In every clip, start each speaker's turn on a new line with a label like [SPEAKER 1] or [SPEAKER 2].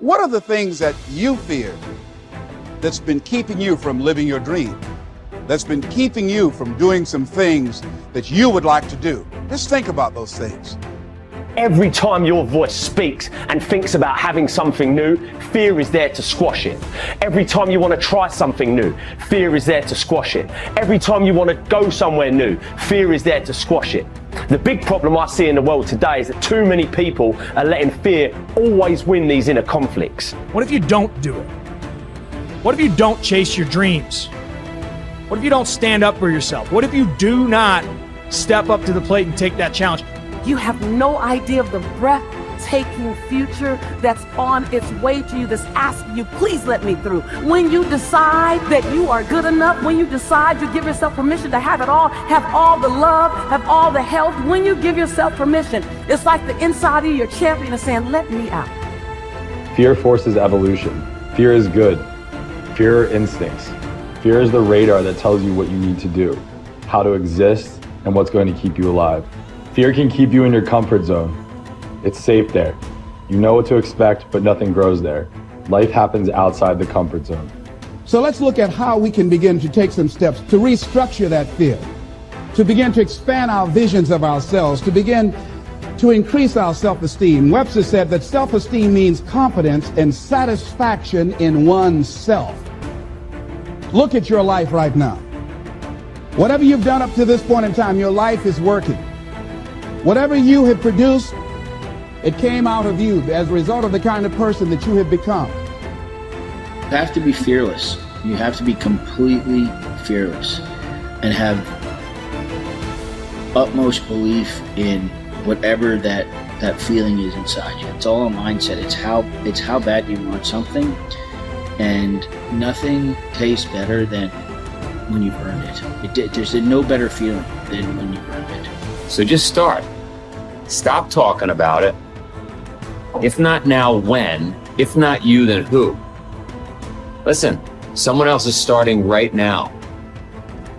[SPEAKER 1] What are the things that you fear that's been keeping you from living your dream? That's been keeping you from doing some things that you would like to do? Just think about those things.
[SPEAKER 2] Every time your voice speaks and thinks about having something new, fear is there to squash it. Every time you want to try something new, fear is there to squash it. Every time you want to go somewhere new, fear is there to squash it. The big problem I see in the world today is that too many people are letting fear always win these inner conflicts.
[SPEAKER 3] What if you don't do it? What if you don't chase your dreams? What if you don't stand up for yourself? What if you do not step up to the plate and take that challenge?
[SPEAKER 4] You have no idea of the breathtaking future that's on its way to you, that's asking you, please let me through. When you decide that you are good enough, when you decide you give yourself permission to have it all, have all the love, have all the health, when you give yourself permission, it's like the inside of your champion is saying, let me out.
[SPEAKER 5] Fear forces evolution. Fear is good. Fear are instincts. Fear is the radar that tells you what you need to do, how to exist, and what's going to keep you alive. Fear can keep you in your comfort zone. It's safe there. You know what to expect, but nothing grows there. Life happens outside the comfort zone.
[SPEAKER 1] So let's look at how we can begin to take some steps to restructure that fear, to begin to expand our visions of ourselves, to begin to increase our self-esteem. Webster said that self-esteem means confidence and satisfaction in oneself. Look at your life right now. Whatever you've done up to this point in time, your life is working. Whatever you have produced, it came out of you as a result of the kind of person that you have become.
[SPEAKER 6] You have to be fearless. You have to be completely fearless and have utmost belief in whatever that feeling is inside you. It's all a mindset. It's how bad you want something, and nothing tastes better than when you've earned it. There's no better feeling than when you've earned it.
[SPEAKER 7] So just start. Stop talking about it. If not now, when? If not you, then who? Listen, someone else is starting right now.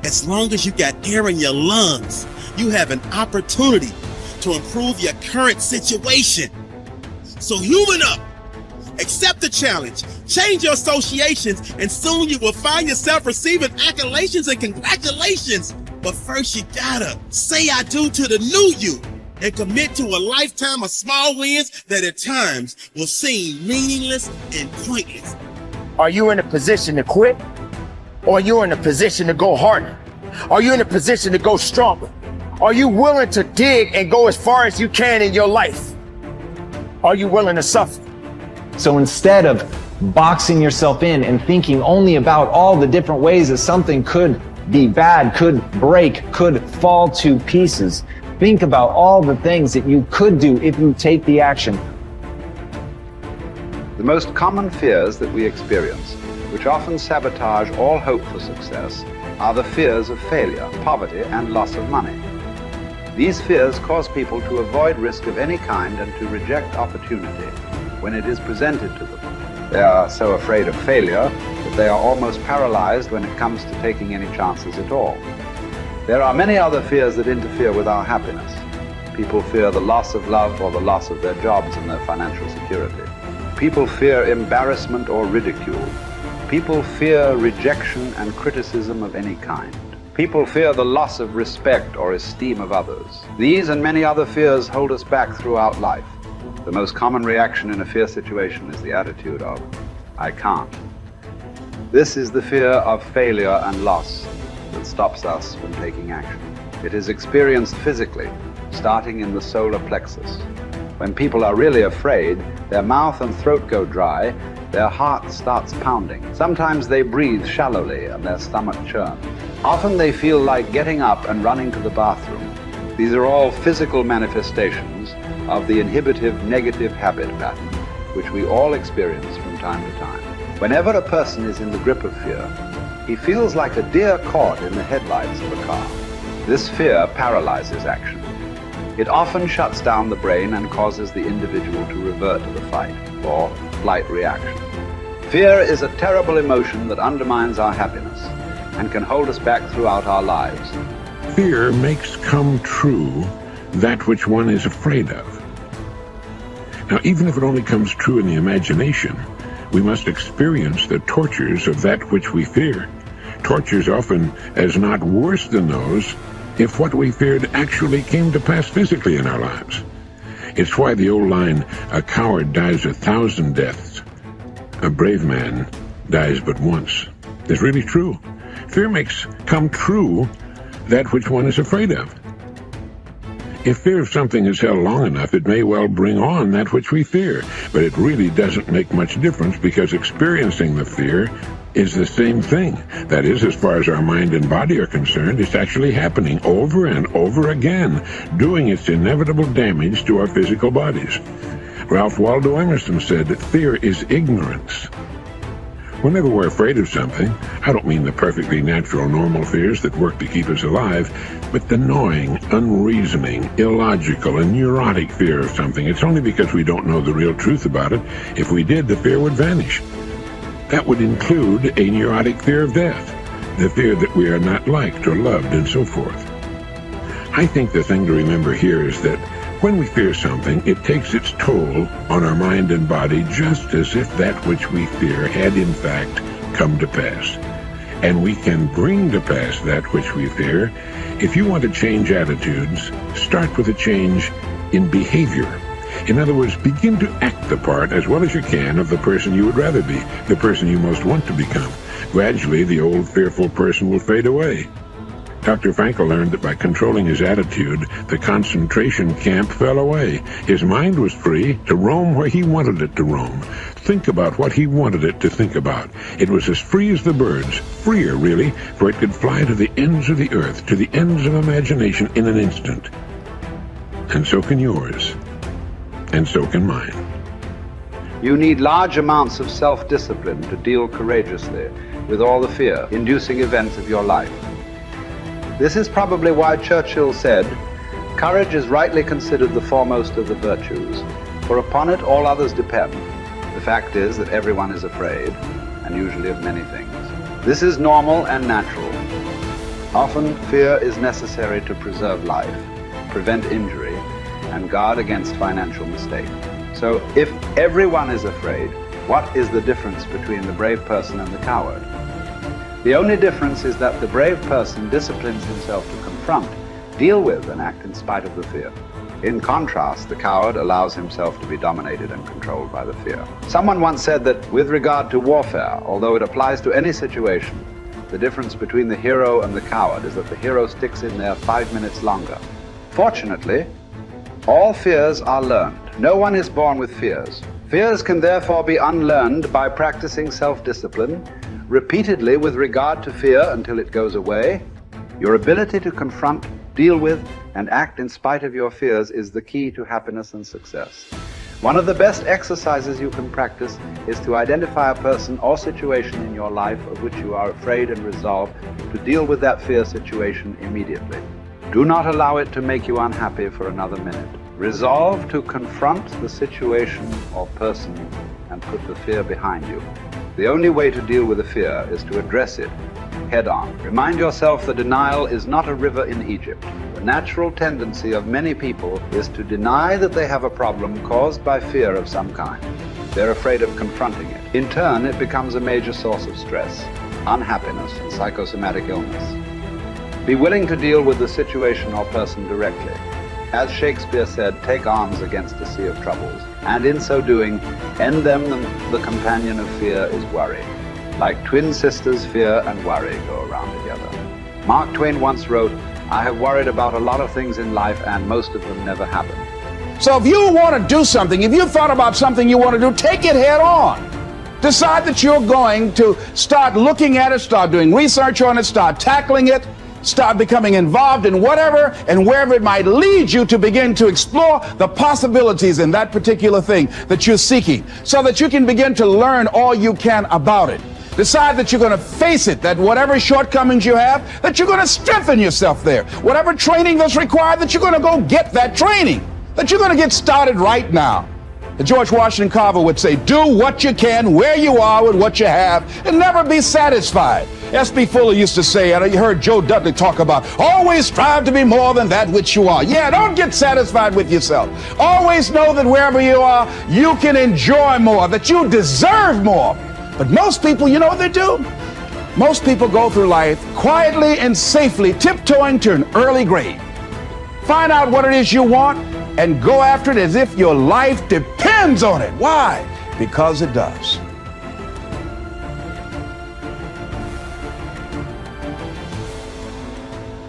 [SPEAKER 8] As long as you got air in your lungs, you have an opportunity to improve your current situation. So human up. Accept the challenge. Change your associations, and soon you will find yourself receiving accolades and congratulations. But first you gotta say I do to the new you and commit to a lifetime of small wins that at times will seem meaningless and pointless.
[SPEAKER 9] Are you in a position to quit? Or are you in a position to go harder? Are you in a position to go stronger? Are you willing to dig and go as far as you can in your life? Are you willing to suffer?
[SPEAKER 10] So instead of boxing yourself in and thinking only about all the different ways that something could be bad, could break, could fall to pieces, think about all the things that you could do if you take the action.
[SPEAKER 11] The most common fears that we experience, which often sabotage all hope for success, are the fears of failure, poverty, and loss of money. These fears cause people to avoid risk of any kind and to reject opportunity when it is presented to them. They are so afraid of failure that they are almost paralyzed when it comes to taking any chances at all. There are many other fears that interfere with our happiness. People fear the loss of love or the loss of their jobs and their financial security. People fear embarrassment or ridicule. People fear rejection and criticism of any kind. People fear the loss of respect or esteem of others. These and many other fears hold us back throughout life. The most common reaction in a fear situation is the attitude of, I can't. This is the fear of failure and loss that stops us from taking action. It is experienced physically, starting in the solar plexus. When people are really afraid, their mouth and throat go dry, their heart starts pounding. Sometimes they breathe shallowly and their stomach churns. Often they feel like getting up and running to the bathroom. These are all physical manifestations of the inhibitive negative habit pattern, which we all experience from time to time. Whenever a person is in the grip of fear, he feels like a deer caught in the headlights of a car. This fear paralyzes action. It often shuts down the brain and causes the individual to revert to the fight or flight reaction. Fear is a terrible emotion that undermines our happiness and can hold us back throughout our lives.
[SPEAKER 12] Fear makes come true that which one is afraid of. Now, even if it only comes true in the imagination, we must experience the tortures of that which we fear. Tortures often as not worse than those if what we feared actually came to pass physically in our lives. It's why the old line, "A coward dies 1,000 deaths. A brave man dies but once," is really true. Fear makes come true that which one is afraid of. If fear of something is held long enough, it may well bring on that which we fear, but it really doesn't make much difference because experiencing the fear is the same thing. That is, as far as our mind and body are concerned, it's actually happening over and over again, doing its inevitable damage to our physical bodies. Ralph Waldo Emerson said that fear is ignorance. Whenever we're afraid of something, I don't mean the perfectly natural, normal fears that work to keep us alive, but the gnawing, unreasoning, illogical, and neurotic fear of something. It's only because we don't know the real truth about it. If we did, the fear would vanish. That would include a neurotic fear of death, the fear that we are not liked or loved, and so forth. I think the thing to remember here is that when we fear something, it takes its toll on our mind and body just as if that which we fear had in fact come to pass. And we can bring to pass that which we fear. If you want to change attitudes, start with a change in behavior. In other words, begin to act the part as well as you can of the person you would rather be, the person you most want to become. Gradually, the old fearful person will fade away. Dr. Frankl learned that by controlling his attitude, the concentration camp fell away. His mind was free to roam where he wanted it to roam, think about what he wanted it to think about. It was as free as the birds, freer really, for it could fly to the ends of the earth, to the ends of imagination in an instant. And so can yours, and so can mine.
[SPEAKER 11] You need large amounts of self-discipline to deal courageously with all the fear-inducing events of your life. This is probably why Churchill said, "Courage is rightly considered the foremost of the virtues, for upon it all others depend." The fact is that everyone is afraid, and usually of many things. This is normal and natural. Often fear is necessary to preserve life, prevent injury, and guard against financial mistake. So if everyone is afraid, what is the difference between the brave person and the coward? The only difference is that the brave person disciplines himself to confront, deal with, and act in spite of the fear. In contrast, the coward allows himself to be dominated and controlled by the fear. Someone once said that with regard to warfare, although it applies to any situation, the difference between the hero and the coward is that the hero sticks in there 5 minutes longer. Fortunately, all fears are learned. No one is born with fears. Fears can therefore be unlearned by practicing self-discipline repeatedly with regard to fear until it goes away. Your ability to confront, deal with, and act in spite of your fears is the key to happiness and success. One of the best exercises you can practice is to identify a person or situation in your life of which you are afraid and resolve to deal with that fear situation immediately. Do not allow it to make you unhappy for another minute. Resolve to confront the situation or person and put the fear behind you. The only way to deal with a fear is to address it head on. Remind yourself that denial is not a river in Egypt. The natural tendency of many people is to deny that they have a problem caused by fear of some kind. They're afraid of confronting it. In turn, it becomes a major source of stress, unhappiness, and psychosomatic illness. Be willing to deal with the situation or person directly. As Shakespeare said, take arms against a sea of troubles, and in so doing, end them. The companion of fear is worry. Like twin sisters, fear and worry go around together. Mark Twain once wrote, "I have worried about a lot of things in life, and most of them never happen."
[SPEAKER 1] So if you want to do something, if you've thought about something you want to do, take it head on. Decide that you're going to start looking at it, start doing research on it, start tackling it, start becoming involved in whatever and wherever it might lead you to begin to explore the possibilities in that particular thing that you're seeking so that you can begin to learn all you can about it. Decide that you're going to face it, that whatever shortcomings you have, that you're going to strengthen yourself there. Whatever training that's required, that you're going to go get that training, that you're going to get started right now. George Washington Carver would say, do what you can, where you are with what you have, and never be satisfied. S.B. Fuller used to say, and you heard Joe Dudley talk about, always strive to be more than that which you are. Yeah, don't get satisfied with yourself. Always know that wherever you are, you can enjoy more, that you deserve more. But most people, you know what they do? Most people go through life quietly and safely, tiptoeing to an early grave. Find out what it is you want and go after it as if your life depends on it. Why? Because it does.